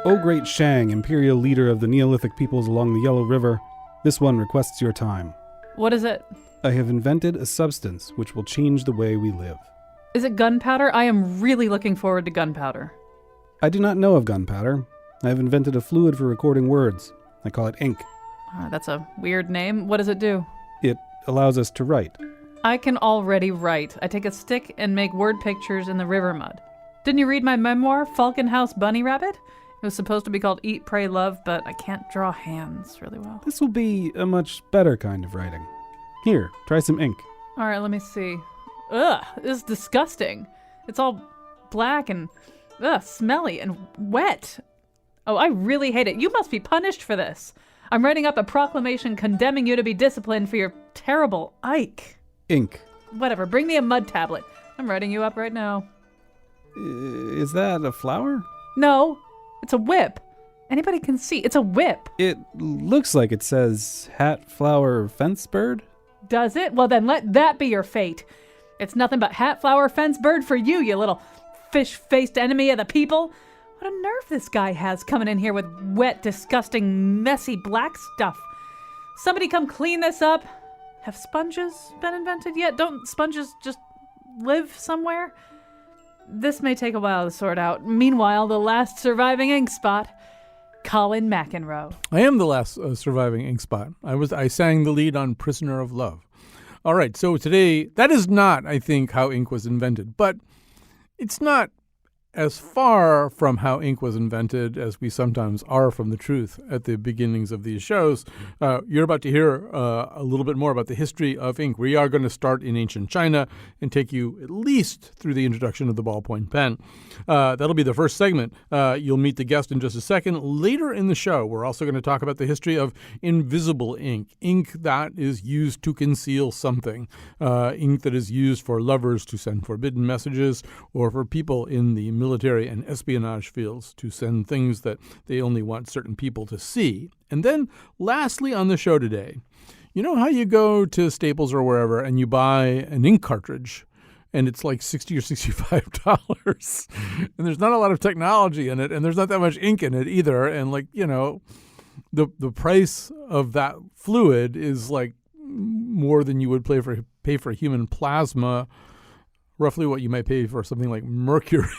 O great Shang, imperial leader of the Neolithic peoples along the Yellow River, this one requests your time. What is it? I have invented a substance which will change the way we live. Is it gunpowder? I am really looking forward to gunpowder. I do not know of gunpowder. I have invented a fluid for recording words. I call it ink. That's a weird name. What does it do? It allows us to write. I can already write. I take a stick and make word pictures in the river mud. Didn't you read my memoir, Falcon House Bunny Rabbit? It was supposed to be called Eat, Pray, Love, but I can't draw hands really well. This will be a much better kind of writing. Here, try some ink. All right, let me see. Ugh, this is disgusting. It's all black and smelly and wet. Oh, I really hate it. You must be punished for this. I'm writing up a proclamation condemning you to be disciplined for your terrible Ike. Ink. Whatever, bring me a mud tablet. I'm writing you up right now. Is that a flower? No, it's a whip. Anybody can see. It's a whip. It looks like it says hat, flower, fence bird. Does it? Well, then let that be your fate. It's nothing but hat, flower, fence bird for you, you little fish-faced enemy of the people. What a nerve this guy has coming in here with wet, disgusting, messy black stuff. Somebody come clean this up. Have sponges been invented yet? Don't sponges just live somewhere? This may take a while to sort out. Meanwhile, the last surviving ink spot, Colin McEnroe. I am the last surviving ink spot. I sang the lead on Prisoner of Love. All right, so today, that is not, I think, how ink was invented, but it's not as far from how ink was invented as we sometimes are from the truth at the beginnings of these shows. You're about to hear a little bit more about the history of ink. We are going to start in ancient China and take you at least through the introduction of the ballpoint pen. That'll be the first segment. You'll meet the guest in just a second. Later in the show, we're also going to talk about the history of invisible ink, ink that is used to conceal something, ink that is used for lovers to send forbidden messages or for people in the military and espionage fields to send things that they only want certain people to see. And then lastly on the show today, you know how you go to Staples or wherever and you buy an ink cartridge and it's like $60 or $65 and there's not a lot of technology in it and there's not that much ink in it either. And like, you know, the price of that fluid is like more than you would pay for human plasma, roughly what you might pay for something like mercury.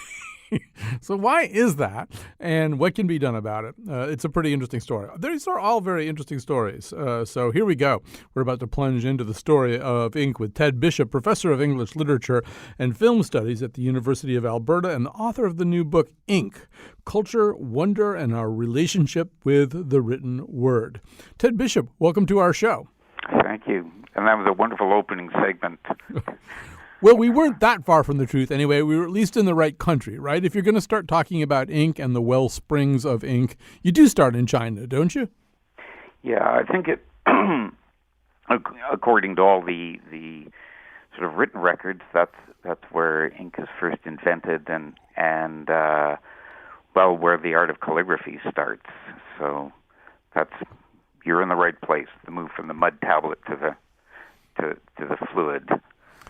So why is that, and what can be done about it? It's a pretty interesting story. These are all very interesting stories. So here we go. We're about to plunge into the story of ink with Ted Bishop, professor of English literature and film studies at the University of Alberta and the author of the new book, Ink, Culture, Wonder, and Our Relationship with the Written Word. Ted Bishop, welcome to our show. Thank you. And that was a wonderful opening segment. Well, we weren't that far from the truth anyway. We were at least in the right country, right? If you're going to start talking about ink and the well springs of ink, you do start in China, don't you? Yeah, I think it, according to all the sort of written records, that's where ink is first invented and where the art of calligraphy starts. So you're in the right place. The move from the mud tablet to the fluid.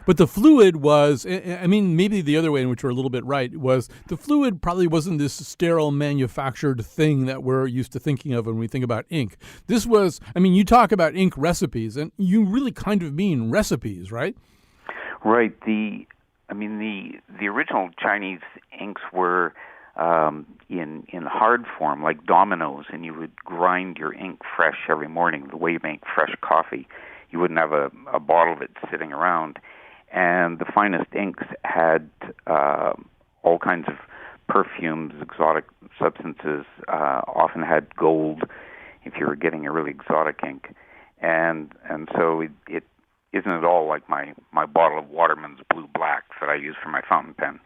But the fluid was, I mean, maybe the other way in which we're a little bit right was the fluid probably wasn't this sterile manufactured thing that we're used to thinking of when we think about ink. This was, I mean, you talk about ink recipes, and you really kind of mean recipes, right? Right. The original Chinese inks were in hard form, like dominoes, and you would grind your ink fresh every morning, the way you make fresh coffee. You wouldn't have a bottle of it sitting around. And the finest inks had all kinds of perfumes, exotic substances, often had gold if you were getting a really exotic ink. And so it isn't at all like my bottle of Waterman's Blue Black that I use for my fountain pen.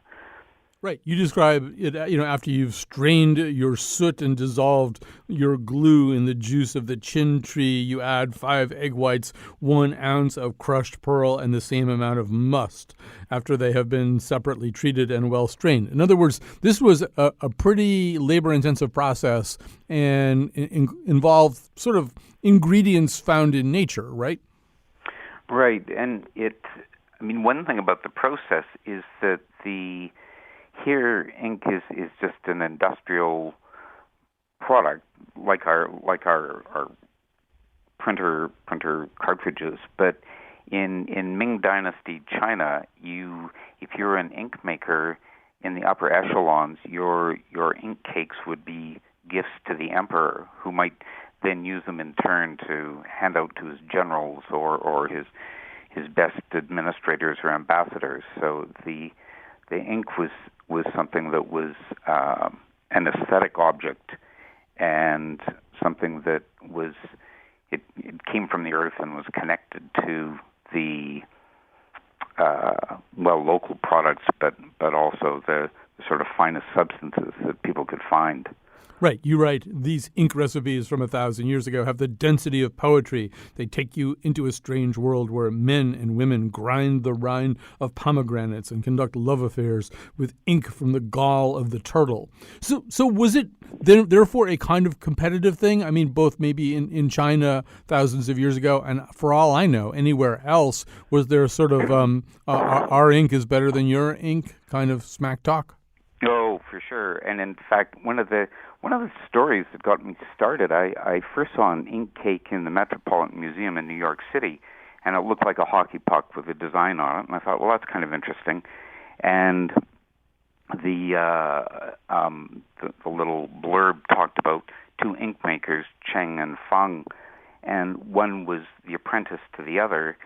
Right. You describe it, after you've strained your soot and dissolved your glue in the juice of the chin tree, you add 5 egg whites, 1 ounce of crushed pearl, and the same amount of must after they have been separately treated and well strained. In other words, this was a pretty labor-intensive process and involved sort of ingredients found in nature, right? Right. And one thing about the process is that here ink is just an industrial product, like our printer cartridges, but in Ming Dynasty China, if you're an ink maker in the upper echelons, your ink cakes would be gifts to the emperor, who might then use them in turn to hand out to his generals or his best administrators or ambassadors. So the ink was something that was an aesthetic object, and something that was it came from the earth and was connected to the local products, but also the sort of finest substances that people could find. Right. You write, these ink recipes from 1,000 years ago have the density of poetry. They take you into a strange world where men and women grind the rind of pomegranates and conduct love affairs with ink from the gall of the turtle. So was it therefore a kind of competitive thing? I mean, both maybe in China thousands of years ago, and for all I know, anywhere else, was there sort of our ink is better than your ink kind of smack talk? Oh, for sure. And in fact, one of the stories that got me started, I first saw an ink cake in the Metropolitan Museum in New York City, and it looked like a hockey puck with a design on it. And I thought, well, that's kind of interesting. And the little blurb talked about two ink makers, Cheng and Feng, and one was the apprentice to the other.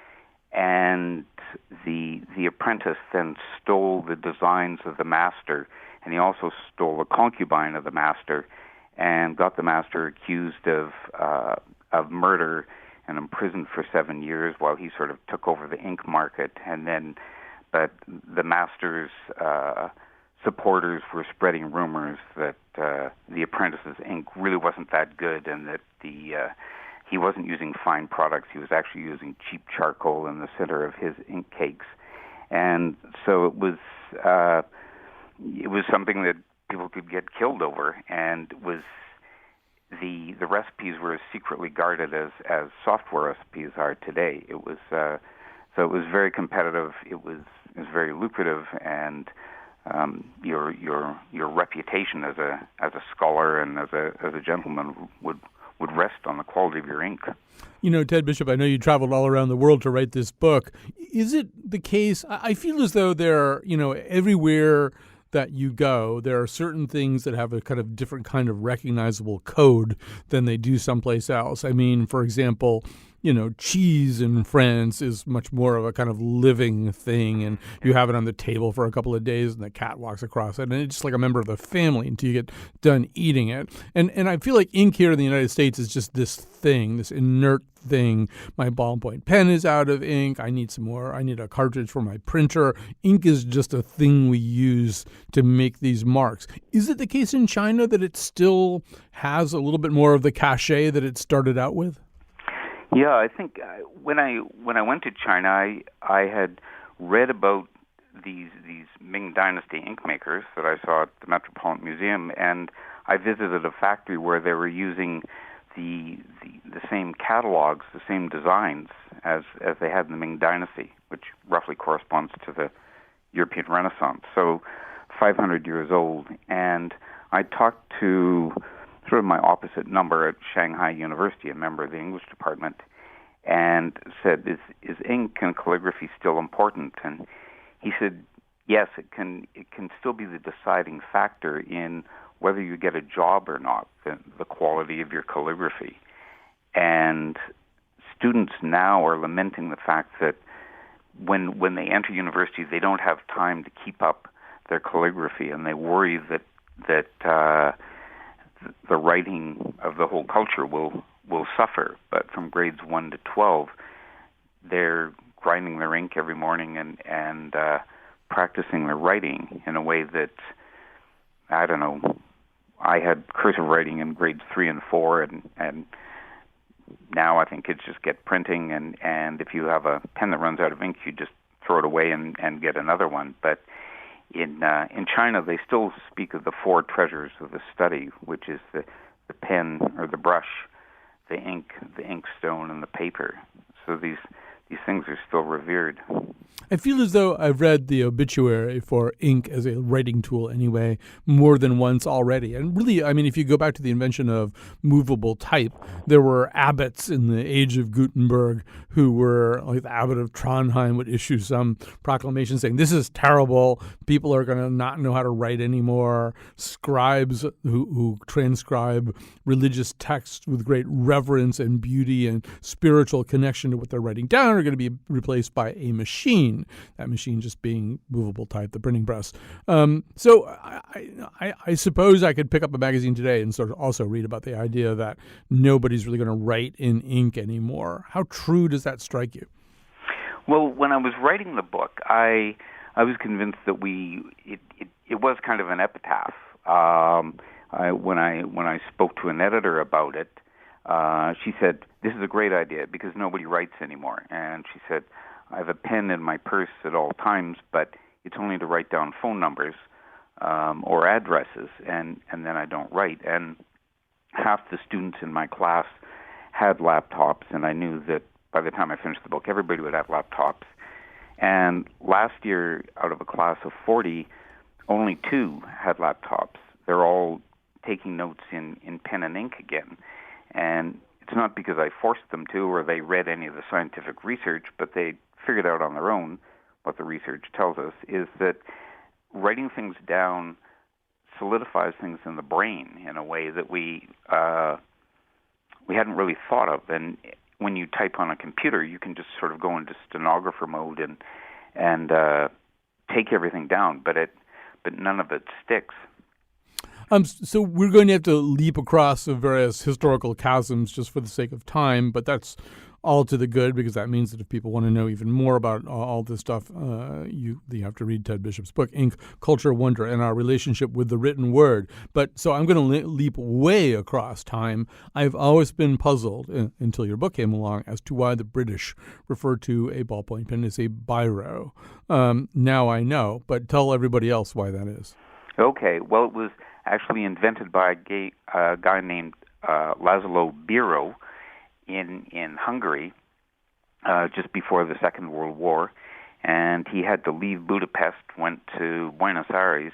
And the apprentice then stole the designs of the master, and he also stole a concubine of the master, and got the master accused of murder and imprisoned for 7 years while he sort of took over the ink market. And then, but the master's supporters were spreading rumors that the apprentice's ink really wasn't that good, and that he wasn't using fine products. He was actually using cheap charcoal in the center of his ink cakes. And so it was something that people could get killed over, and was the recipes were as secretly guarded as software recipes are today. It was so it was very competitive. It was very lucrative, and your reputation as a scholar and as a gentleman would rest on the quality of your ink. You know, Ted Bishop, I know you traveled all around the world to write this book. Is it the case? I feel as though there, everywhere that you go, there are certain things that have a kind of different kind of recognizable code than they do someplace else. I mean, for example, cheese in France is much more of a kind of living thing, and you have it on the table for a couple of days and the cat walks across it, and it's just like a member of the family until you get done eating it. And I feel like ink here in the United States is just this thing, this inert thing. My ballpoint pen is out of ink. I need some more. I need a cartridge for my printer. Ink is just a thing we use to make these marks. Is it the case in China that it still has a little bit more of the cachet that it started out with? Yeah, I think when I went to China, I had read about these Ming Dynasty ink makers that I saw at the Metropolitan Museum, and I visited a factory where they were using the same catalogs, the same designs as they had in the Ming Dynasty, which roughly corresponds to the European Renaissance. So 500 years old. And I talked to sort of my opposite number at Shanghai University, a member of the English department, and said, is ink and calligraphy still important? And he said, yes, it can still be the deciding factor in whether you get a job or not, the quality of your calligraphy. And students now are lamenting the fact that when they enter university, they don't have time to keep up their calligraphy, and they worry that the writing of the whole culture will suffer. But from grades 1 to 12, they're grinding their ink every morning and practicing their writing in a way that, I don't know, I had cursive writing in grades 3 and 4, and now I think kids just get printing, and if you have a pen that runs out of ink, you just throw it away and get another one. But in China, they still speak of the four treasures of the study, which is the pen or the brush, the ink stone, and the paper. So these these things are still revered. I feel as though I've read the obituary for ink as a writing tool anyway more than once already. And really, I mean, if you go back to the invention of movable type, there were abbots in the age of Gutenberg who were, like the abbot of Trondheim would issue some proclamation saying, this is terrible, people are going to not know how to write anymore. Scribes who transcribe religious texts with great reverence and beauty and spiritual connection to what they're writing down are going to be replaced by a machine. That machine just being movable type, the printing press. So I suppose I could pick up a magazine today and sort of also read about the idea that nobody's really going to write in ink anymore. How true does that strike you? Well, when I was writing the book, I was convinced that it was kind of an epitaph. When I spoke to an editor about it, she said, "This is a great idea because nobody writes anymore." And she said, "I have a pen in my purse at all times, but it's only to write down phone numbers or addresses, and then I don't write." And half the students in my class had laptops, and I knew that by the time I finished the book, everybody would have laptops. And last year, out of a class of 40, only 2 had laptops. They're all taking notes in pen and ink again. And it's not because I forced them to or they read any of the scientific research, but they figured out on their own what the research tells us is that writing things down solidifies things in the brain in a way that we hadn't really thought of. And when you type on a computer, you can just sort of go into stenographer mode and take everything down, but none of it sticks. So we're going to have to leap across the various historical chasms just for the sake of time, but that's all to the good because that means that if people want to know even more about all this stuff, you have to read Ted Bishop's book, Ink, Culture, Wonder, and Our Relationship with the Written Word. But so I'm going to leap way across time. I've always been puzzled, until your book came along, as to why the British refer to a ballpoint pen as a biro. Now I know, but tell everybody else why that is. Okay, well, it was actually invented by a guy named Laszlo Biro in Hungary just before the Second World War, and he had to leave Budapest, went to Buenos Aires,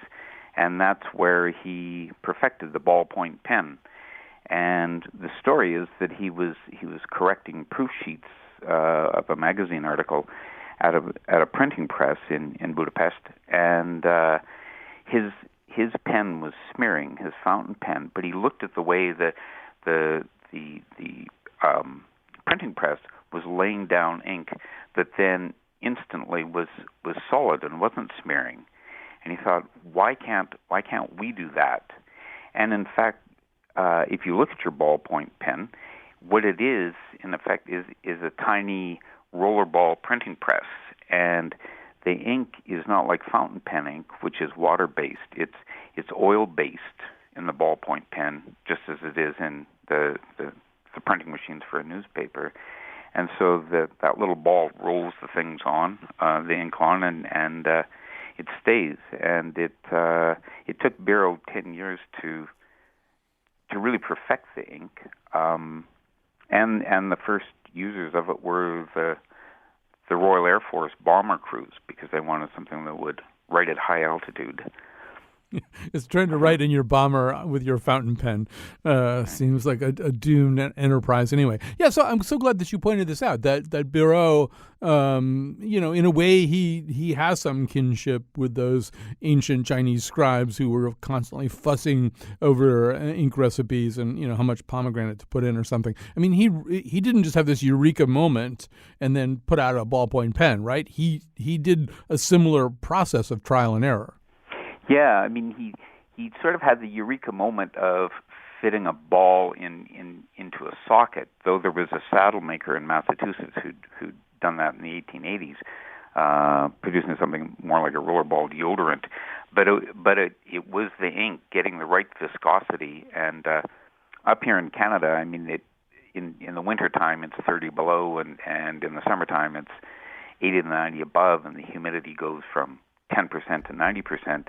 and that's where he perfected the ballpoint pen. And the story is that he was correcting proof sheets of a magazine article at a printing press in Budapest, and his pen was smearing, his fountain pen, but he looked at the way that the printing press was laying down ink that then instantly was solid and wasn't smearing. And he thought, why can't we do that? And in fact, if you look at your ballpoint pen, what it is, in effect, is a tiny rollerball printing press. And the ink is not like fountain pen ink, which is water-based. It's oil-based in the ballpoint pen, just as it is in the printing machines for a newspaper. And so that little ball rolls the things on, the ink on, and it stays. And it took Biro 10 years to really perfect the ink. And the first users of it were the Royal Air Force bomber crews because they wanted something that would write at high altitude. It's trying to write in your bomber with your fountain pen. Seems like a doomed enterprise anyway. Yeah, so I'm so glad that you pointed this out, that Biro, in a way he has some kinship with those ancient Chinese scribes who were constantly fussing over ink recipes and, how much pomegranate to put in or something. I mean, he didn't just have this eureka moment and then put out a ballpoint pen, right? He did a similar process of trial and error. Yeah, I mean, he sort of had the eureka moment of fitting a ball into a socket, though there was a saddle maker in Massachusetts who'd done that in the 1880s, producing something more like a rollerball deodorant. But it was the ink getting the right viscosity. And up here in Canada, I mean, in the wintertime it's 30 below, and in the summertime it's 80 to 90 above, and the humidity goes from 10% to 90%,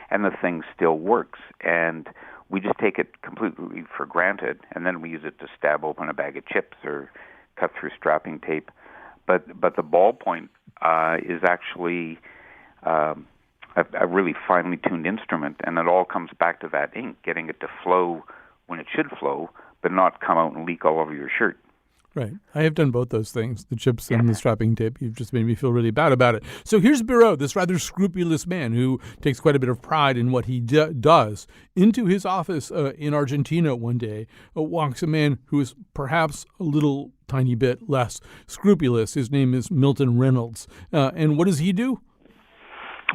and the thing still works. And we just take it completely for granted, and then we use it to stab open a bag of chips or cut through strapping tape. but the ballpoint is actually a really finely tuned instrument, and it all comes back to that ink, getting it to flow when it should flow, but not come out and leak all over your shirt. Right. I have done both those things, the chips and the strapping tape. You've just made me feel really bad about it. So here's Biro, this rather scrupulous man who takes quite a bit of pride in what he does. Into his office in Argentina one day walks a man who is perhaps a little tiny bit less scrupulous. His name is Milton Reynolds. And what does he do?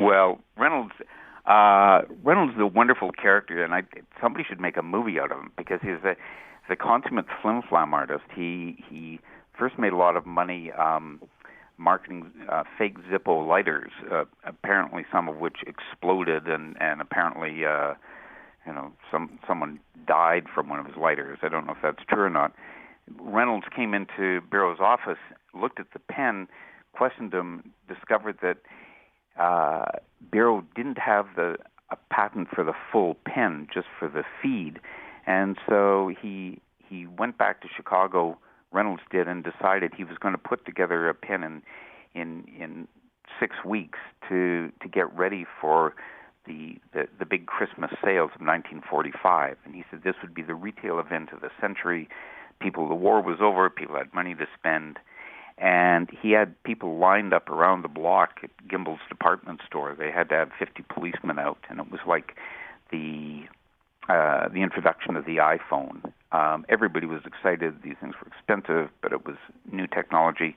Well, Reynolds is a wonderful character, and somebody should make a movie out of him, because he's a consummate flim-flam artist. He first made a lot of money marketing fake Zippo lighters, apparently some of which exploded, and apparently someone died from one of his lighters. I don't know if that's true or not. Reynolds came into Biro's office, looked at the pen, questioned him, discovered that Biro didn't have a patent for the full pen, just for the feed. And so he went back to Chicago, Reynolds did, and decided he was going to put together a pen in 6 weeks to get ready for the big Christmas sales of 1945. And he said this would be the retail event of the century. The war was over, people had money to spend, and he had people lined up around the block at Gimbel's department store. They had to have 50 policemen out, and it was like the introduction of the iPhone. Everybody was excited. These things were expensive, but it was new technology.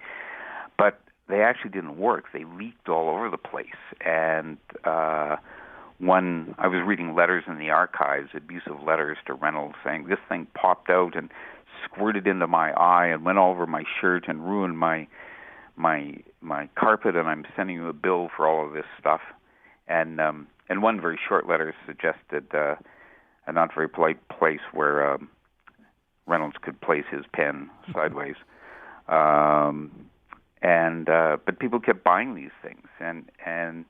But they actually didn't work. They leaked all over the place. And I was reading letters in the archives, abusive letters to Reynolds, saying this thing popped out and squirted into my eye and went all over my shirt and ruined my carpet, and I'm sending you a bill for all of this stuff. And one very short letter suggested a not very polite place where Reynolds could place his pen sideways. But people kept buying these things, and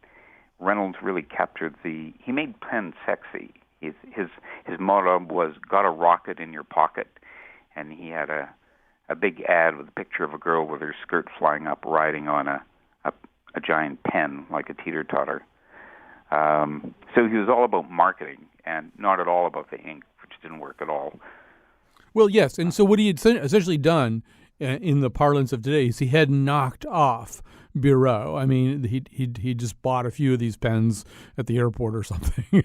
Reynolds really captured he made pen sexy. His motto was, got a rocket in your pocket. And he had a big ad with a picture of a girl with her skirt flying up, riding on a giant pen like a teeter-totter. So he was all about marketing and not at all about the ink, which didn't work at all. Well, yes. And so what he had essentially done in the parlance of today is he had knocked off Biro. I mean, he just bought a few of these pens at the airport or something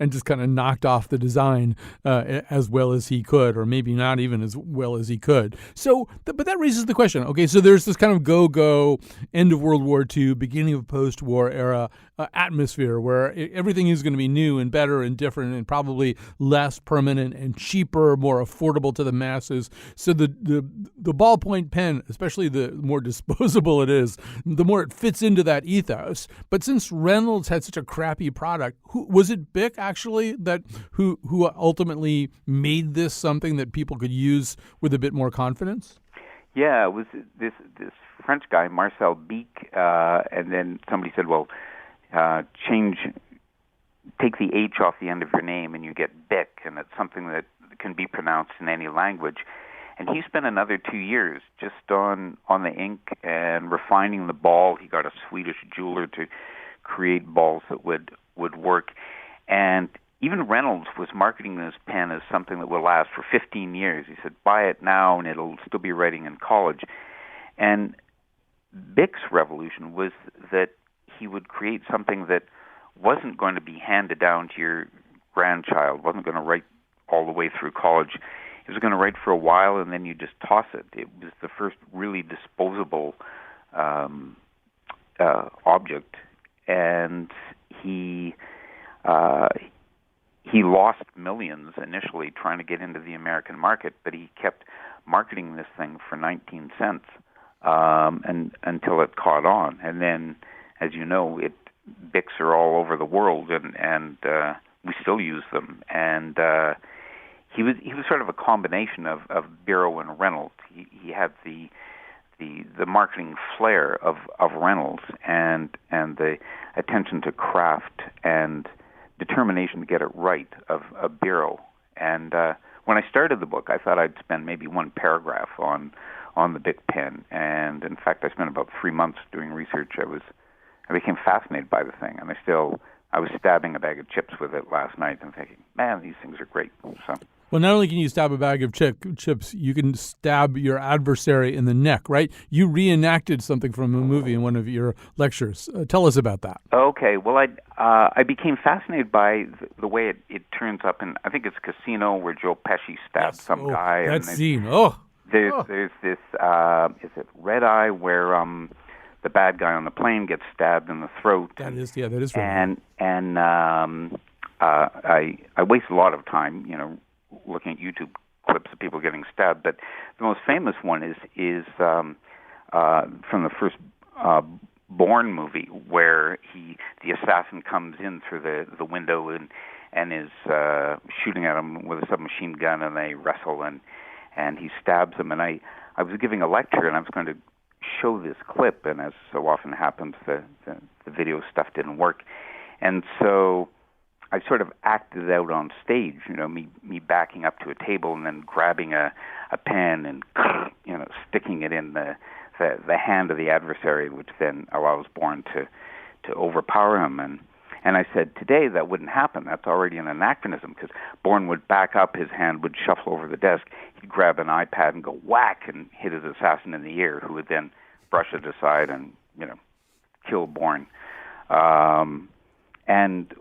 and just kind of knocked off the design as well as he could, or maybe not even as well as he could. So, but that raises the question. Okay, so there's this kind of go-go, end of World War II, beginning of post-war era atmosphere where everything is going to be new and better and different and probably less permanent and cheaper, more affordable to the masses. So the ballpoint pen, especially the more disposable it is, the more it fits into that ethos. But since Reynolds had such a crappy product, was it Bic actually who ultimately made this something that people could use with a bit more confidence? Yeah, it was this French guy, Marcel Bic, and then somebody said, well, take the H off the end of your name and you get Bic, and it's something that can be pronounced in any language. And he spent another 2 years just on the ink and refining the ball. He got a Swedish jeweler to create balls that would work. And even Reynolds was marketing this pen as something that will last for 15 years. He said, buy it now and it'll still be writing in college. And Bic's revolution was that he would create something that wasn't going to be handed down to your grandchild, wasn't going to write all the way through college. He was going to write for a while, and then you just toss it. It was the first really disposable object, and he lost millions initially trying to get into the American market, but he kept marketing this thing for 19 cents and until it caught on. And then, as you know, Bics are all over the world, and we still use them. And he was sort of a combination of Biro and Reynolds. He had the marketing flair of Reynolds and the attention to craft and determination to get it right of Biro. And when I started the book, I thought I'd spend maybe one paragraph on on the Bic pen. And in fact, I spent about 3 months doing research. I became fascinated by the thing, and I was stabbing a bag of chips with it last night and thinking, man, these things are great. So. Well, not only can you stab a bag of chips, you can stab your adversary in the neck, right? You reenacted something from a movie in one of your lectures. Tell us about that. Okay. Well, I became fascinated by the way it turns up in, I think it's Casino, where Joe Pesci stabs some guy. That scene. There's this, is it Red Eye, where the bad guy on the plane gets stabbed in the throat. That is right. And I waste a lot of time, looking at YouTube clips of people getting stabbed. But the most famous one is from the first Bourne movie, where the assassin comes in through the window and is shooting at him with a submachine gun, and they wrestle, and he stabs him. And I was giving a lecture, and I was going to show this clip, and as so often happens, the video stuff didn't work. And so I sort of acted out on stage, me backing up to a table and then grabbing a pen and, sticking it in the hand of the adversary, which then allows Bourne to overpower him. And I said, today that wouldn't happen. That's already an anachronism, because Bourne would back up, his hand would shuffle over the desk, he'd grab an iPad and go whack and hit his assassin in the ear, who would then brush it aside and, kill Bourne. And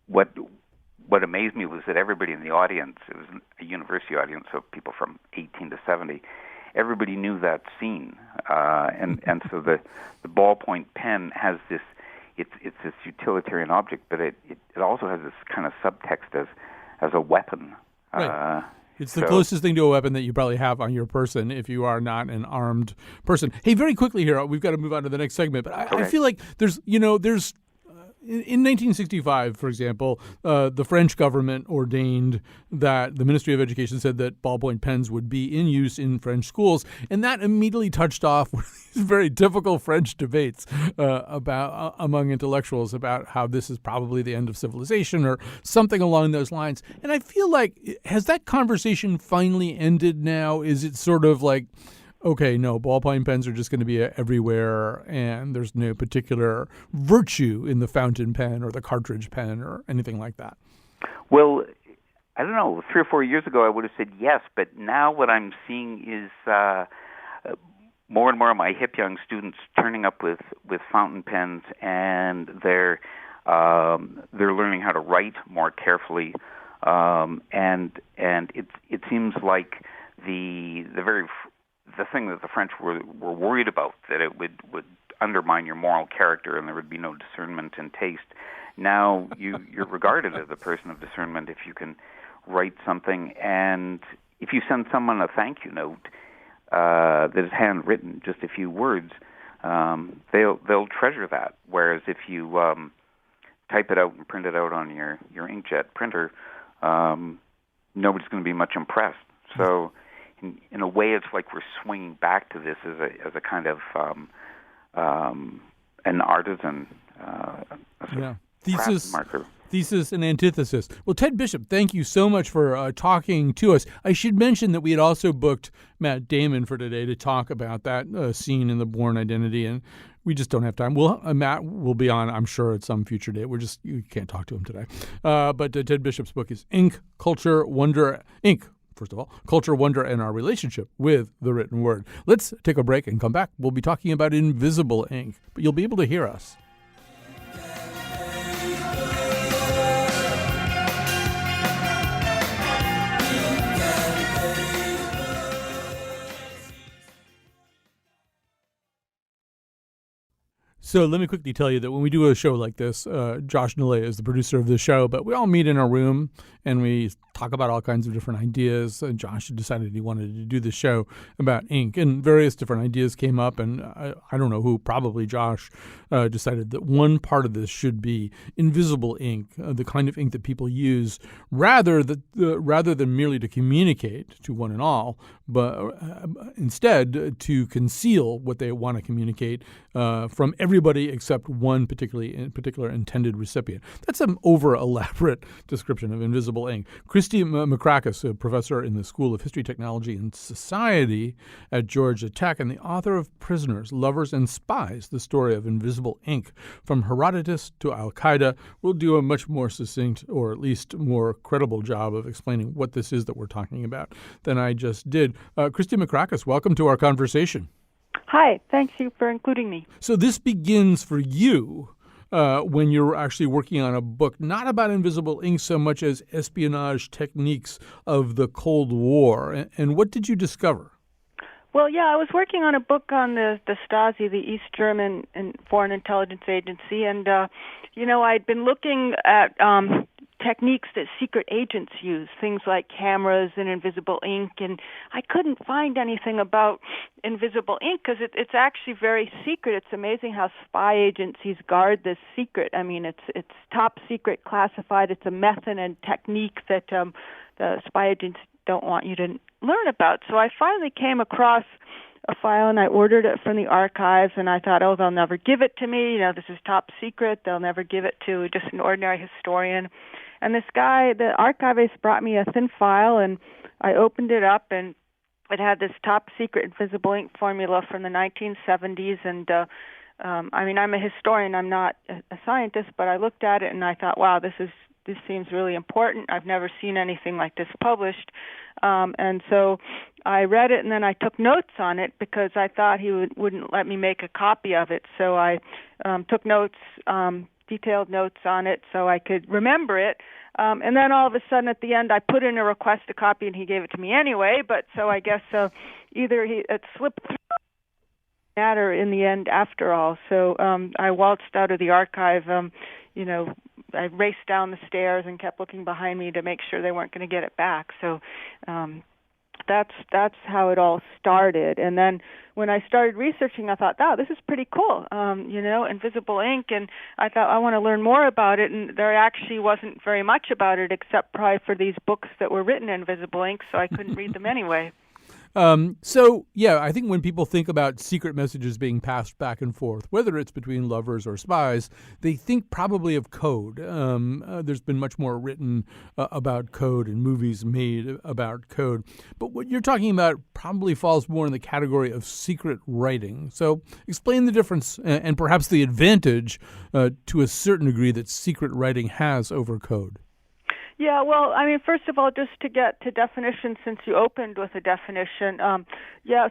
what amazed me was that everybody in the audience, it was a university audience, so people from 18 to 70, everybody knew that scene. And so the ballpoint pen has this, it's this utilitarian object, but it also has this kind of subtext as a weapon. Right. It's the closest thing to a weapon that you probably have on your person if you are not an armed person. Hey, very quickly here, we've got to move on to the next segment, but I feel like there's in 1965, for example, the French government ordained that the Ministry of Education said that ballpoint pens would be in use in French schools, and that immediately touched off with these very difficult French debates about among intellectuals about how this is probably the end of civilization or something along those lines. And I feel like, has that conversation finally ended now? Is it sort of like, okay, no, ballpoint pens are just going to be everywhere, and there's no particular virtue in the fountain pen or the cartridge pen or anything like that? Well, I don't know. 3 or 4 years ago, I would have said yes, but now what I'm seeing is more and more of my hip young students turning up with fountain pens, and they're learning how to write more carefully, and it seems like the thing that the French were worried about, that it would undermine your moral character and there would be no discernment and taste. Now you're regarded as a person of discernment if you can write something, and if you send someone a thank you note that is handwritten, just a few words, they'll treasure that. Whereas if you type it out and print it out on your inkjet printer, nobody's going to be much impressed. So in a way, it's like we're swinging back to this as a kind of an artisan thesis marker. Thesis and antithesis. Well, Ted Bishop, thank you so much for talking to us. I should mention that we had also booked Matt Damon for today to talk about that scene in The Bourne Identity, and we just don't have time. Matt will be on, I'm sure, at some future date. You can't talk to him today. But Ted Bishop's book is Ink, Culture, Wonder, Ink. First of all, Culture, Wonder, and Our Relationship with the Written Word. Let's take a break and come back. We'll be talking about invisible ink, but you'll be able to hear us. So let me quickly tell you that when we do a show like this, Josh Nille is the producer of the show, but we all meet in our room and we talk about all kinds of different ideas. And Josh decided he wanted to do the show about ink, and various different ideas came up. And I don't know who, probably Josh, decided that one part of this should be invisible ink, the kind of ink that people use rather than merely to communicate to one and all, but instead to conceal what they want to communicate from everybody except one particular intended recipient. That's an over-elaborate description of invisible ink. Christy Christy Makrakis, a professor in the School of History, Technology, and Society at Georgia Tech and the author of Prisoners, Lovers, and Spies, the story of invisible ink from Herodotus to Al-Qaeda, will do a much more succinct or at least more credible job of explaining what this is that we're talking about than I just did. Christy Makrakis, welcome to our conversation. Hi, thank you for including me. So this begins for you when you're actually working on a book, not about invisible ink so much as espionage techniques of the Cold War. And what did you discover? Well, yeah, I was working on a book on the Stasi, the East German Foreign Intelligence Agency, and, I'd been looking at techniques that secret agents use, things like cameras and invisible ink, and I couldn't find anything about invisible ink because it's actually very secret. It's amazing how spy agencies guard this secret. I mean, it's top secret, classified. It's a method and technique that the spy agents don't want you to learn about. So I finally came across a file, and I ordered it from the archives, and I thought, they'll never give it to me. This is top secret. They'll never give it to just an ordinary historian. And this guy, the archivist, brought me a thin file, and I opened it up, and it had this top secret invisible ink formula from the 1970s. And I'm a historian. I'm not a scientist, but I looked at it, and I thought, wow, this seems really important. I've never seen anything like this published. And so I read it, and then I took notes on it because I thought he wouldn't let me make a copy of it. So I took notes, detailed notes on it so I could remember it. And then all of a sudden at the end I put in a request to copy, and he gave it to me anyway. But so I guess either it slipped through matter in the end after all. So I waltzed out of the archive. I raced down the stairs and kept looking behind me to make sure they weren't going to get it back. So that's how it all started. And then when I started researching, I thought, this is pretty cool, invisible ink. And I thought, I want to learn more about it. And there actually wasn't very much about it except probably for these books that were written in invisible ink, so I couldn't read them anyway. I think when people think about secret messages being passed back and forth, whether it's between lovers or spies, they think probably of code. There's been much more written about code and movies made about code. But what you're talking about probably falls more in the category of secret writing. So explain the difference and perhaps the advantage to a certain degree that secret writing has over code. Yeah, well, first of all, just to get to definition, since you opened with a definition,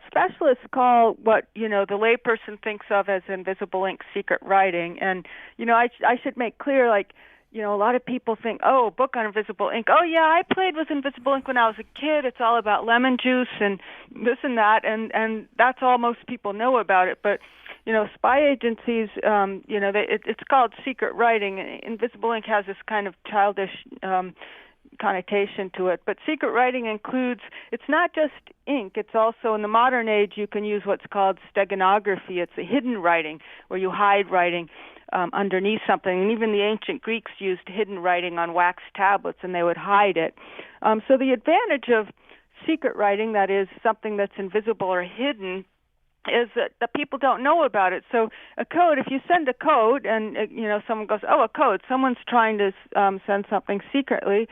specialists call what, the layperson thinks of as invisible ink secret writing. And, I should make clear, a lot of people think, a book on invisible ink. Oh, yeah, I played with invisible ink when I was a kid. It's all about lemon juice and this and that, and that's all most people know about it. But spy agencies, it's called secret writing. Invisible ink has this kind of childish connotation to it. But secret writing includes, it's not just ink. It's also, in the modern age, you can use what's called steganography. It's a hidden writing where you hide writing underneath something. And even the ancient Greeks used hidden writing on wax tablets, and they would hide it. So the advantage of secret writing, that is something that's invisible or hidden, is that people don't know about it. So a code, if you send a code and, someone goes, a code, someone's trying to send something secretly,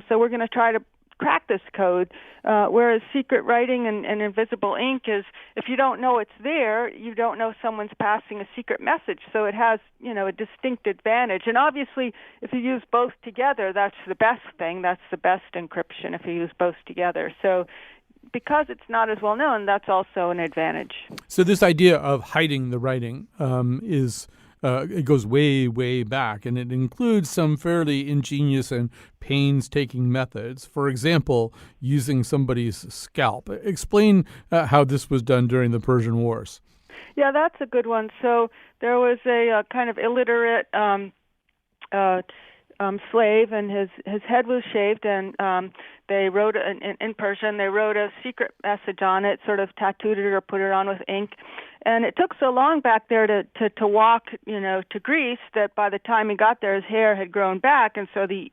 so we're going to try to crack this code. Whereas secret writing and invisible ink is, if you don't know it's there, you don't know someone's passing a secret message. So it has, a distinct advantage. And obviously, if you use both together, that's the best thing. That's the best encryption if you use both together. So because it's not as well known, that's also an advantage. So this idea of hiding the writing it goes way, way back, and it includes some fairly ingenious and painstaking methods. For example, using somebody's scalp. Explain how this was done during the Persian Wars. Yeah, that's a good one. So there was a kind of illiterate slave, and his head was shaved, and they wrote in Persian. They wrote a secret message on it, sort of tattooed it or put it on with ink. And it took so long back there to walk, to Greece, that by the time he got there, his hair had grown back, and so the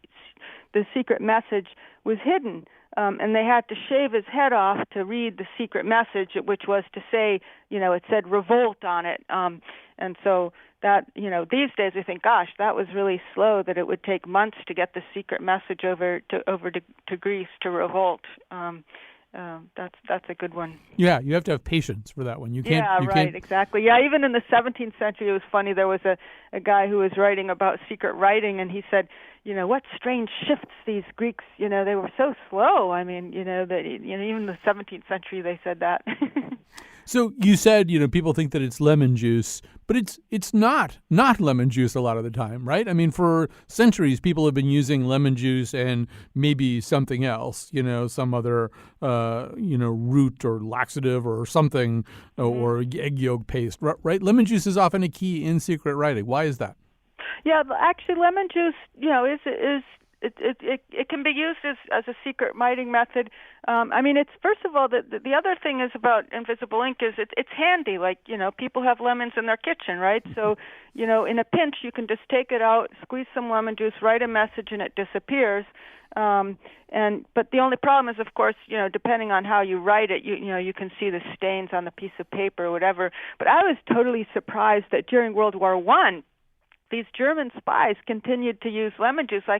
secret message was hidden. And they had to shave his head off to read the secret message, which was to say, it said revolt on it. And so that, these days we think, gosh, that was really slow, that it would take months to get the secret message over to Greece to revolt. That's a good one. Yeah, you have to have patience for that one. You can't. Yeah, right, exactly. Yeah, even in the 17th century, it was funny. There was a guy who was writing about secret writing, and he said, what strange shifts these Greeks. They were so slow. I mean, that even in the 17th century they said that. So you said, people think that it's lemon juice, but it's not lemon juice a lot of the time, right? I mean, for centuries, people have been using lemon juice and maybe something else, some other, root or laxative or something, or egg yolk paste, right? Lemon juice is often a key in secret writing. Why is that? Yeah, actually, lemon juice, is it can be used as a secret writing method. It's first of all the other thing is about invisible ink is it's handy. Like people have lemons in their kitchen, right? So in a pinch you can just take it out, squeeze some lemon juice, write a message, and it disappears. But the only problem is, of course, depending on how you write it, you can see the stains on the piece of paper or whatever. But I was totally surprised that during World War I, these German spies continued to use lemon juice. I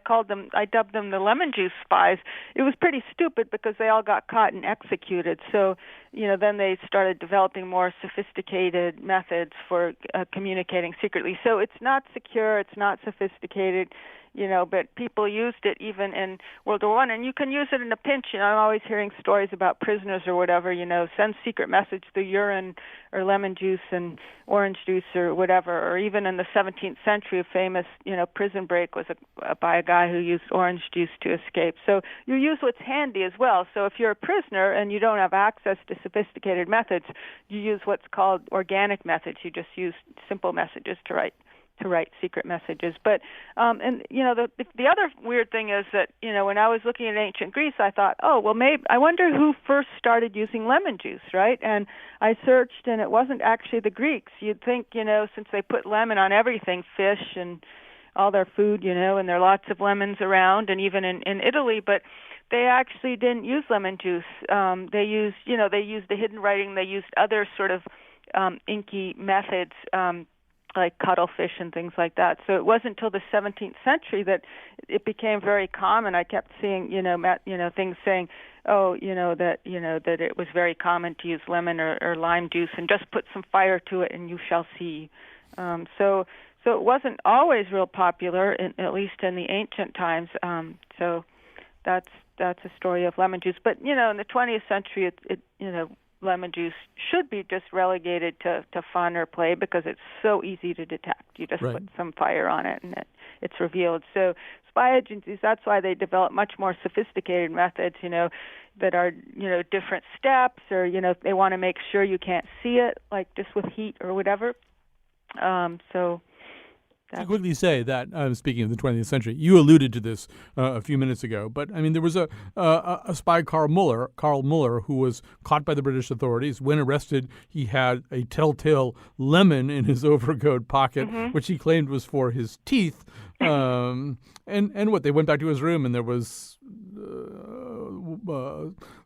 dubbed them the lemon juice spies. It was pretty stupid because they all got caught and executed. So, then they started developing more sophisticated methods for communicating secretly. So it's not secure, it's not sophisticated, but people used it even in World War I, and you can use it in a pinch. I'm always hearing stories about prisoners or whatever, send secret message through urine or lemon juice and orange juice or whatever. Or even in the 17th century, a famous, prison break was by a guy who used orange juice to escape. So you use what's handy as well. So if you're a prisoner and you don't have access to sophisticated methods, you use what's called organic methods. You just use simple messages to write secret messages. But the other weird thing is that when I was looking at ancient Greece, I thought, maybe I wonder who first started using lemon juice, right? And I searched, and it wasn't actually the Greeks. You'd think, since they put lemon on everything, fish and all their food, and there are lots of lemons around, and even in Italy, but they actually didn't use lemon juice. They used the hidden writing. They used other sort of inky methods, like cuttlefish and things like that. So it wasn't until the 17th century that it became very common. I kept seeing, things saying, that it was very common to use lemon or lime juice and just put some fire to it and you shall see. So it wasn't always real popular, at least in the ancient times. So that's a story of lemon juice. But in the 20th century, lemon juice should be just relegated to fun or play because it's so easy to detect. You just put some fire on it and it's revealed. So spy agencies, that's why they develop much more sophisticated methods, that are, different steps, or, they want to make sure you can't see it, like just with heat or whatever. To quickly say that, speaking of the 20th century, you alluded to this a few minutes ago, but there was a spy, Carl Muller, who was caught by the British authorities. When arrested, he had a telltale lemon in his overcoat pocket, which he claimed was for his teeth. And what, they went back to his room, and there was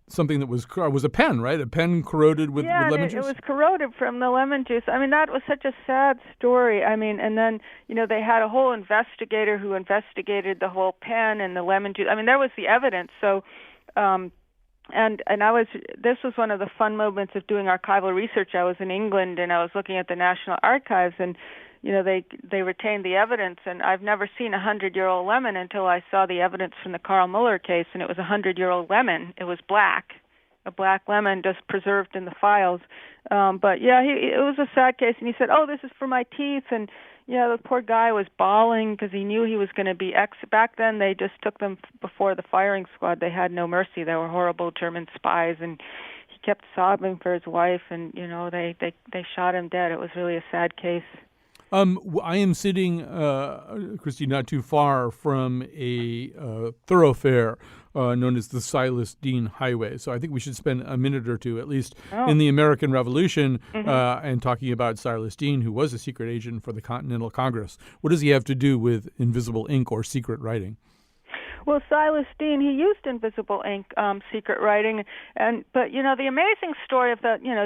something that was a pen, right? A pen corroded with lemon juice? It was corroded from the lemon juice. That was such a sad story. And then, they had a whole investigator who investigated the whole pen and the lemon juice. There was the evidence. So, this was one of the fun moments of doing archival research. I was in England, and I was looking at the National Archives, and they retained the evidence, and I've never seen a 100-year-old lemon until I saw the evidence from the Carl Muller case, and it was a 100-year-old lemon. It was a black lemon just preserved in the files. It was a sad case, and he said, this is for my teeth, and the poor guy was bawling because he knew he was going to be back then they just took them before the firing squad. They had no mercy. They were horrible German spies, and he kept sobbing for his wife, and they shot him dead. It was really a sad case. I am sitting, Christy, not too far from a thoroughfare known as the Silas Deane Highway. So I think we should spend a minute or two, at least in the American Revolution, and talking about Silas Deane, who was a secret agent for the Continental Congress. What does he have to do with invisible ink or secret writing? Well, Silas Dean, he used invisible ink, secret writing, but the amazing story of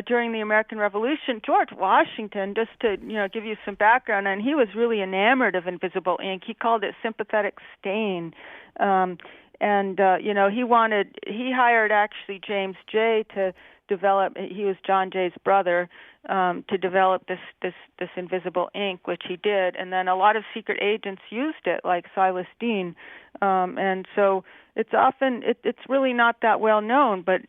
during the American Revolution, George Washington, just to give you some background, and he was really enamored of invisible ink. He called it sympathetic stain, he hired actually James Jay to develop. He was John Jay's brother, to develop this invisible ink, which he did, and then a lot of secret agents used it, like Silas Dean, and so it's often it's really not that well known, but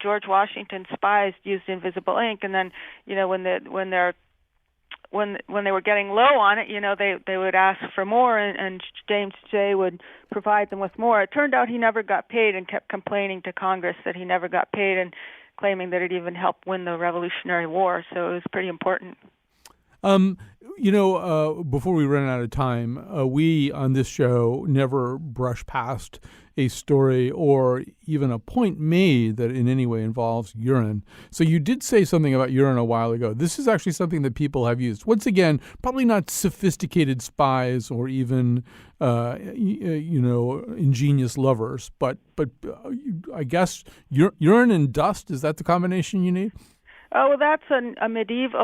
George Washington's spies used invisible ink, and then when they were getting low on it, they would ask for more, and James Jay would provide them with more. It turned out he never got paid and kept complaining to Congress that he never got paid and claiming that it even helped win the Revolutionary War. So it was pretty important. Before we run out of time, we on this show never brush past a story or even a point made that in any way involves urine. So you did say something about urine a while ago. This is actually something that people have used. Once again, probably not sophisticated spies or even, ingenious lovers, but I guess urine and dust, is that the combination you need? Oh, well, that's a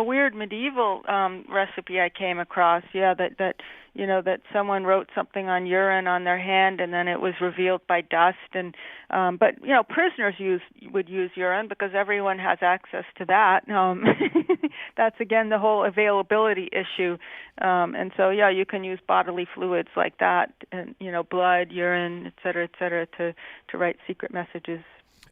weird medieval recipe I came across. Yeah, that someone wrote something on urine on their hand, and then it was revealed by dust. And but prisoners would use urine because everyone has access to that. That's again the whole availability issue. And so you can use bodily fluids like that, and blood, urine, et cetera, to write secret messages.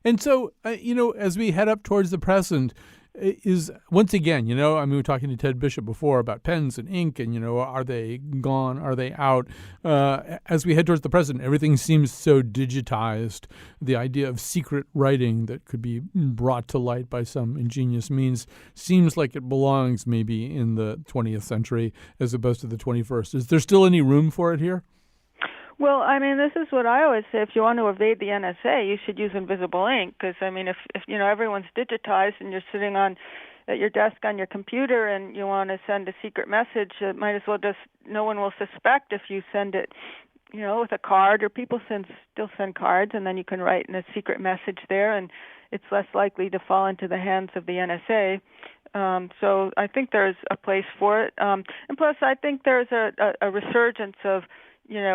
And so, as we head up towards the present, is once again, we were talking to Ted Bishop before about pens and ink and, are they gone? Are they out? As we head towards the present, everything seems so digitized. The idea of secret writing that could be brought to light by some ingenious means seems like it belongs maybe in the 20th century as opposed to the 21st. Is there still any room for it here? Well, this is what I always say. If you want to evade the NSA, you should use invisible ink because, if everyone's digitized and you're sitting at your desk on your computer and you want to send a secret message, it might as well no one will suspect if you send it, with a card, or people still send cards, and then you can write in a secret message there, and it's less likely to fall into the hands of the NSA. So I think there's a place for it. And plus, I think there's a resurgence of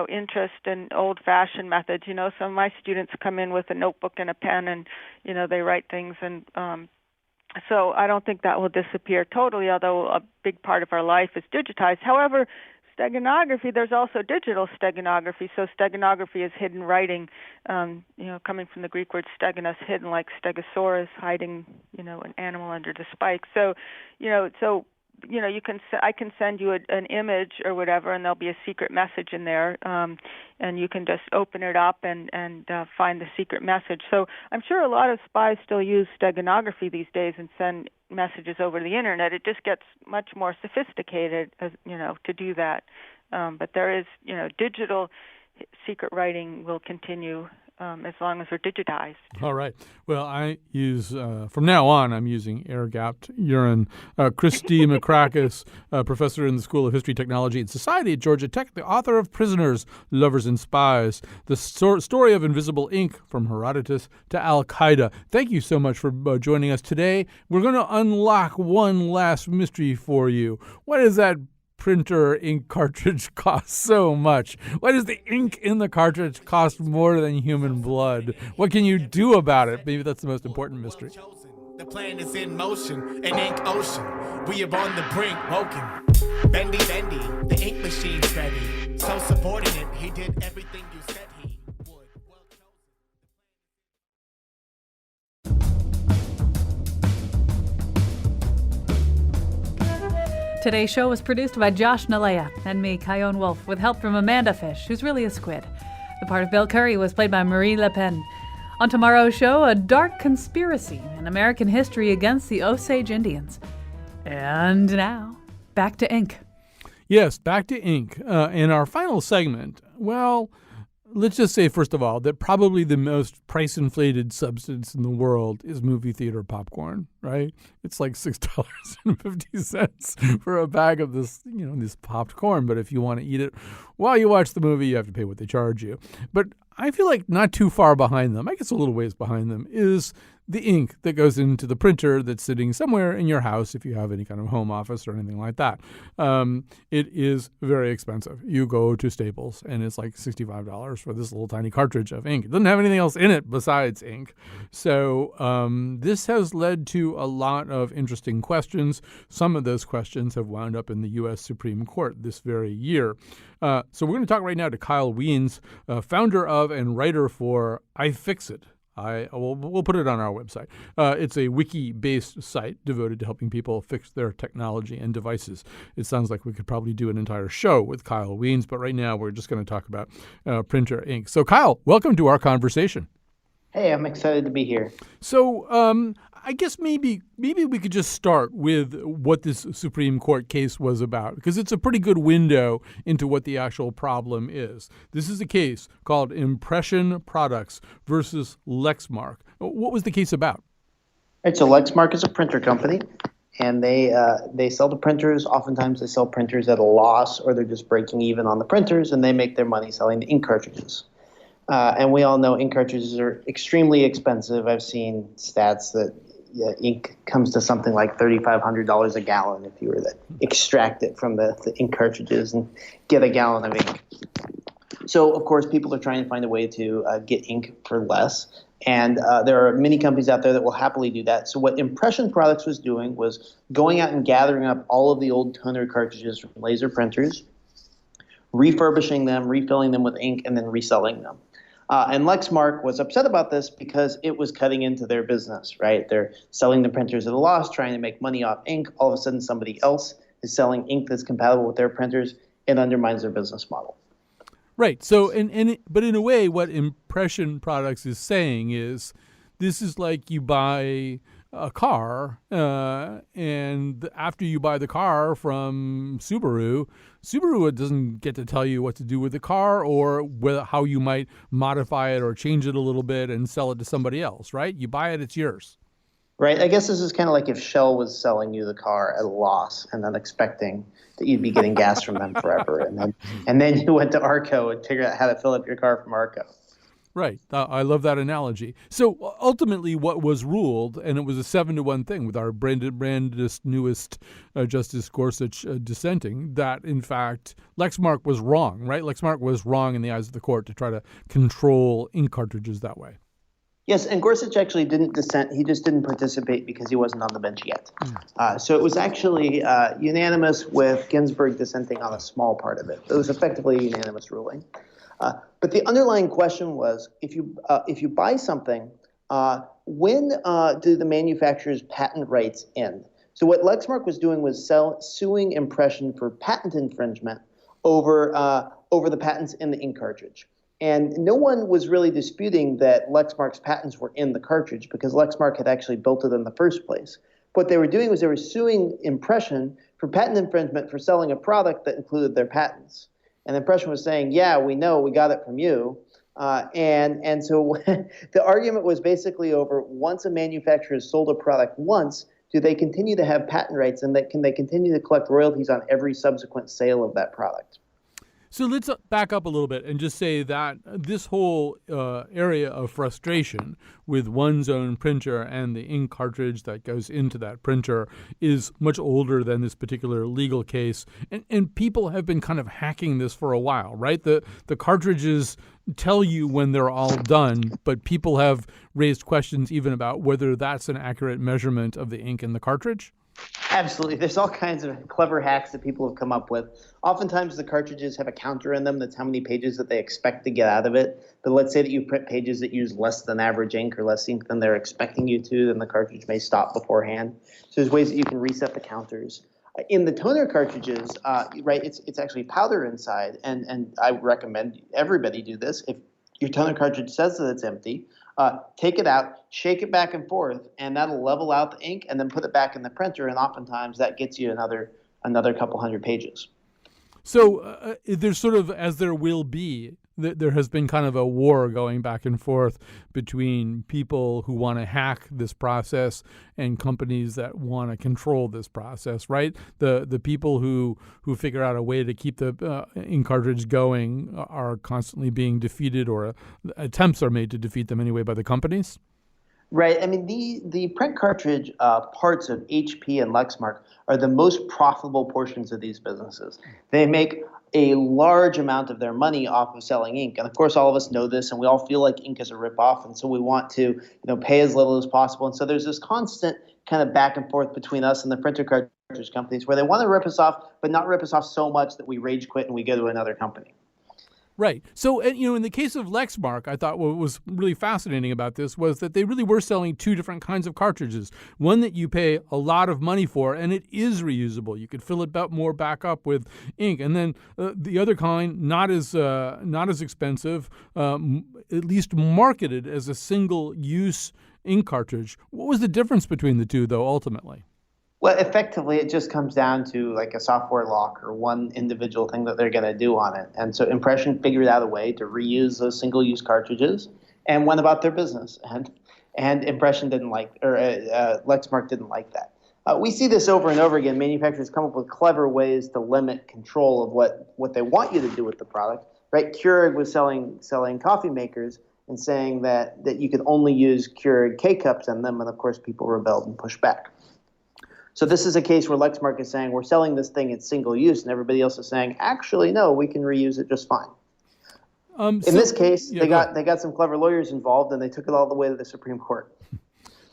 interest in old-fashioned methods. Some of my students come in with a notebook and a pen, and they write things, and so I don't think that will disappear totally. Although a big part of our life is digitized. However, steganography, there's also digital steganography. So steganography is hidden writing, coming from the Greek word steganos, hidden, like stegosaurus, hiding, an animal under the spikes. So, I can send you an image or whatever, and there'll be a secret message in there, and you can just open it up and find the secret message. So I'm sure a lot of spies still use steganography these days and send messages over the internet. It just gets much more sophisticated, to do that. But there is, digital secret writing will continue as long as they're digitized. All right. Well, I use, from now on, I'm using air-gapped urine. Christy Makrakis, professor in the School of History, Technology, and Society at Georgia Tech, the author of Prisoners, Lovers, and Spies, the story of invisible ink from Herodotus to Al-Qaeda. Thank you so much for joining us today. We're going to unlock one last mystery for you. What is that printer ink cartridge costs so much? Why does the ink in the cartridge cost more than human blood? What can you do about it? Maybe that's the most important mystery. The plan is in motion, an ink ocean. We are on the brink, woken. Bendy, the ink machine's ready. So subordinate, he did everything you said he would. Today's show was produced by Josh Nalea and me, Kyone Wolf, with help from Amanda Fish, who's really a squid. The part of Bill Curry was played by Marie Le Pen. On tomorrow's show, a dark conspiracy in American history against the Osage Indians. And now, back to ink. Yes, back to ink. In our final segment, well, let's just say, first of all, that probably the most price-inflated substance in the world is movie theater popcorn, right? It's like $6.50 for a bag of this, this popped corn. But if you want to eat it while you watch the movie, you have to pay what they charge you. But I feel like not too far behind them, I guess a little ways behind them, is the ink that goes into the printer that's sitting somewhere in your house if you have any kind of home office or anything like that. It is very expensive. You go to Staples and it's like $65 for this little tiny cartridge of ink. It doesn't have anything else in it besides ink. So this has led to a lot of interesting questions. Some of those questions have wound up in the U.S. Supreme Court this very year. So we're going to talk right now to Kyle Wiens, founder of and writer for iFixit. We'll put it on our website. It's a wiki-based site devoted to helping people fix their technology and devices. It sounds like we could probably do an entire show with Kyle Wiens, but right now we're just going to talk about printer ink. So Kyle, welcome to our conversation. Hey, I'm excited to be here. So I guess maybe we could just start with what this Supreme Court case was about, because it's a pretty good window into what the actual problem is. This is a case called Impression Products versus Lexmark. What was the case about? Right, so Lexmark is a printer company, and they sell the printers. Oftentimes they sell printers at a loss, or they're just breaking even on the printers, and they make their money selling the ink cartridges. And we all know ink cartridges are extremely expensive. I've seen stats that ink comes to something like $3,500 a gallon if you were to extract it from the ink cartridges and get a gallon of ink. So, of course, people are trying to find a way to get ink for less. And there are many companies out there that will happily do that. So what Impression Products was doing was going out and gathering up all of the old toner cartridges from laser printers, refurbishing them, refilling them with ink, and then reselling them. And Lexmark was upset about this because it was cutting into their business, right? They're selling the printers at a loss, trying to make money off ink. All of a sudden, somebody else is selling ink that's compatible with their printers. It undermines their business model. Right. So, but in a way, what Impression Products is saying is this is like you buy a car, and after you buy the car from Subaru doesn't get to tell you what to do with the car or how you might modify it or change it a little bit and sell it to somebody else, right? You buy it, it's yours. Right. I guess this is kind of like if Shell was selling you the car at a loss and then expecting that you'd be getting gas from them forever. And then you went to Arco and figured out how to fill up your car from Arco. Right. I love that analogy. So ultimately what was ruled, and it was a 7-1 thing with our brandest newest Justice Gorsuch dissenting, that in fact Lexmark was wrong, right? Lexmark was wrong in the eyes of the court to try to control ink cartridges that way. Yes, and Gorsuch actually didn't dissent. He just didn't participate because he wasn't on the bench yet. So it was actually unanimous with Ginsburg dissenting on a small part of it. It was effectively a unanimous ruling. But the underlying question was, if you buy something, when do the manufacturer's patent rights end? So what Lexmark was doing was suing Impression for patent infringement over the patents in the ink cartridge. And no one was really disputing that Lexmark's patents were in the cartridge because Lexmark had actually built it in the first place. What they were doing was they were suing Impression for patent infringement for selling a product that included their patents. And Impression was saying, yeah, we know, we got it from you. And so the argument was basically over, once a manufacturer has sold a product once, do they continue to have patent rights, and can they continue to collect royalties on every subsequent sale of that product? So let's back up a little bit and just say that this whole area of frustration with one's own printer and the ink cartridge that goes into that printer is much older than this particular legal case. And people have been kind of hacking this for a while, right? The cartridges tell you when they're all done, but people have raised questions even about whether that's an accurate measurement of the ink in the cartridge. Absolutely. There's all kinds of clever hacks that people have come up with. Oftentimes the cartridges have a counter in them that's how many pages that they expect to get out of it. But let's say that you print pages that use less than average ink or less ink than they're expecting you to, then the cartridge may stop beforehand. So there's ways that you can reset the counters. In the toner cartridges, right, it's actually powder inside, and I recommend everybody do this. If your toner cartridge says that it's empty, take it out, shake it back and forth, and that'll level out the ink, and then put it back in the printer, and oftentimes that gets you another couple hundred pages. So there's sort of, as there will be, there has been kind of a war going back and forth between people who want to hack this process and companies that want to control this process, right? The people who figure out a way to keep the ink cartridge going are constantly being defeated, or attempts are made to defeat them anyway by the companies. Right. I mean, the print cartridge parts of HP and Lexmark are the most profitable portions of these businesses. They make a large amount of their money off of selling ink. And of course, all of us know this, and we all feel like ink is a ripoff. And so we want to, pay as little as possible. And so there's this constant kind of back and forth between us and the printer cartridge companies where they want to rip us off, but not rip us off so much that we rage quit and we go to another company. Right. So, in the case of Lexmark, I thought what was really fascinating about this was that they really were selling two different kinds of cartridges. One that you pay a lot of money for, and it is reusable. You could fill it more back up with ink. And then the other kind, not as expensive, at least marketed as a single-use ink cartridge. What was the difference between the two, though, ultimately? Well, effectively, it just comes down to like a software lock or one individual thing that they're going to do on it. And so Impression figured out a way to reuse those single-use cartridges and went about their business. And Impression didn't like, or Lexmark didn't like that. We see this over and over again. Manufacturers come up with clever ways to limit control of what they want you to do with the product. Right? Keurig was selling coffee makers and saying that you could only use Keurig K-cups in them, and of course people rebelled and pushed back. So this is a case where Lexmark is saying, we're selling this thing at single use, and everybody else is saying, actually, no, we can reuse it just fine. In this case, they got some clever lawyers involved, and they took it all the way to the Supreme Court.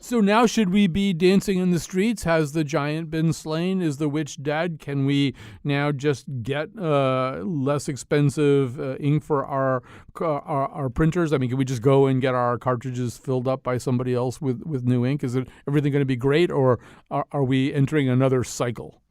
So now should we be dancing in the streets? Has the giant been slain? Is the witch dead? Can we now just get less expensive ink for our printers? I mean, can we just go and get our cartridges filled up by somebody else with new ink? Is everything going to be great, or are we entering another cycle?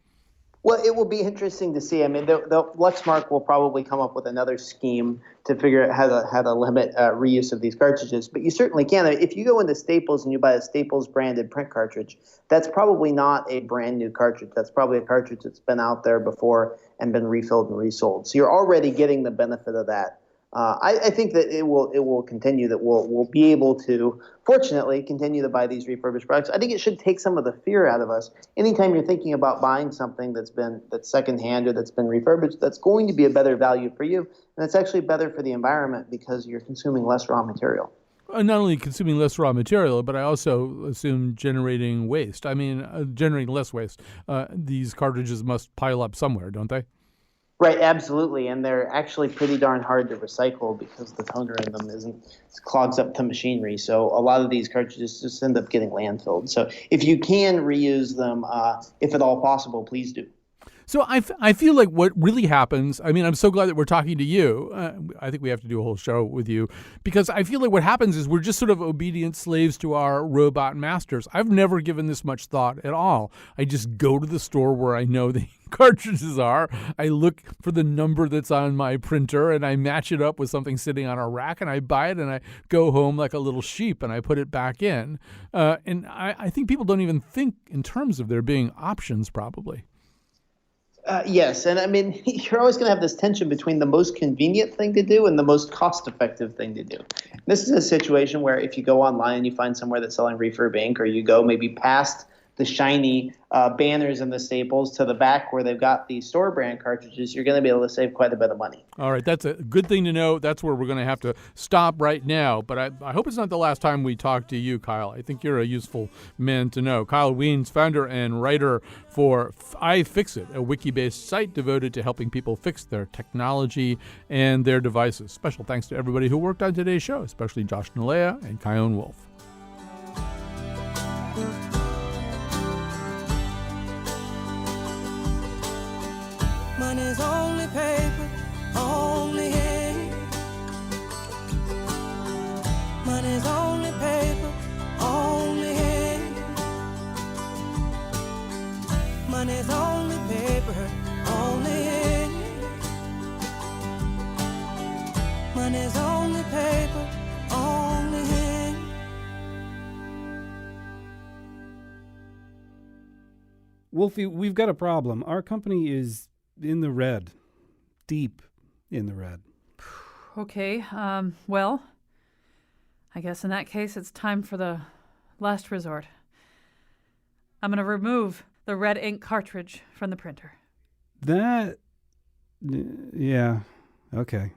Well, it will be interesting to see. I mean, the Lexmark will probably come up with another scheme to figure out how to limit reuse of these cartridges. But you certainly can. If you go into Staples and you buy a Staples branded print cartridge, that's probably not a brand new cartridge. That's probably a cartridge that's been out there before and been refilled and resold. So you're already getting the benefit of that. I think that it will continue, that we'll be able to, fortunately, continue to buy these refurbished products. I think it should take some of the fear out of us. Anytime you're thinking about buying something that's secondhand or that's been refurbished, that's going to be a better value for you, and it's actually better for the environment because you're consuming less raw material. Not only consuming less raw material, but I also assume generating waste. I mean, generating less waste. These cartridges must pile up somewhere, don't they? Right, absolutely, and they're actually pretty darn hard to recycle because the toner in them clogs up the machinery. So a lot of these cartridges just end up getting landfilled. So if you can reuse them, if at all possible, please do. So I feel like what really happens, I mean, I'm so glad that we're talking to you. I think we have to do a whole show with you, because I feel like what happens is we're just sort of obedient slaves to our robot masters. I've never given this much thought at all. I just go to the store where I know the cartridges are. I look for the number that's on my printer and I match it up with something sitting on a rack and I buy it and I go home like a little sheep and I put it back in. And I think people don't even think in terms of there being options probably. Yes, and I mean, you're always going to have this tension between the most convenient thing to do and the most cost-effective thing to do. This is a situation where if you go online and you find somewhere that's selling refurb ink, or you go maybe past the shiny banners in the Staples to the back where they've got the store brand cartridges, you're going to be able to save quite a bit of money. All right, that's a good thing to know. That's where we're going to have to stop right now. But I hope it's not the last time we talk to you, Kyle. I think you're a useful man to know. Kyle Wiens, founder and writer for iFixit, a wiki-based site devoted to helping people fix their technology and their devices. Special thanks to everybody who worked on today's show, especially Josh Nalea and Kyone Wolf. Money's only paper, only ink. Money's only paper, only ink. Money's only paper, only ink. Money's only paper, only ink. Wolfie, we've got a problem. Our company is in the red, deep in the red. Okay, well, I guess in that case it's time for the last resort. I'm going to remove the red ink cartridge from the printer. Yeah, okay.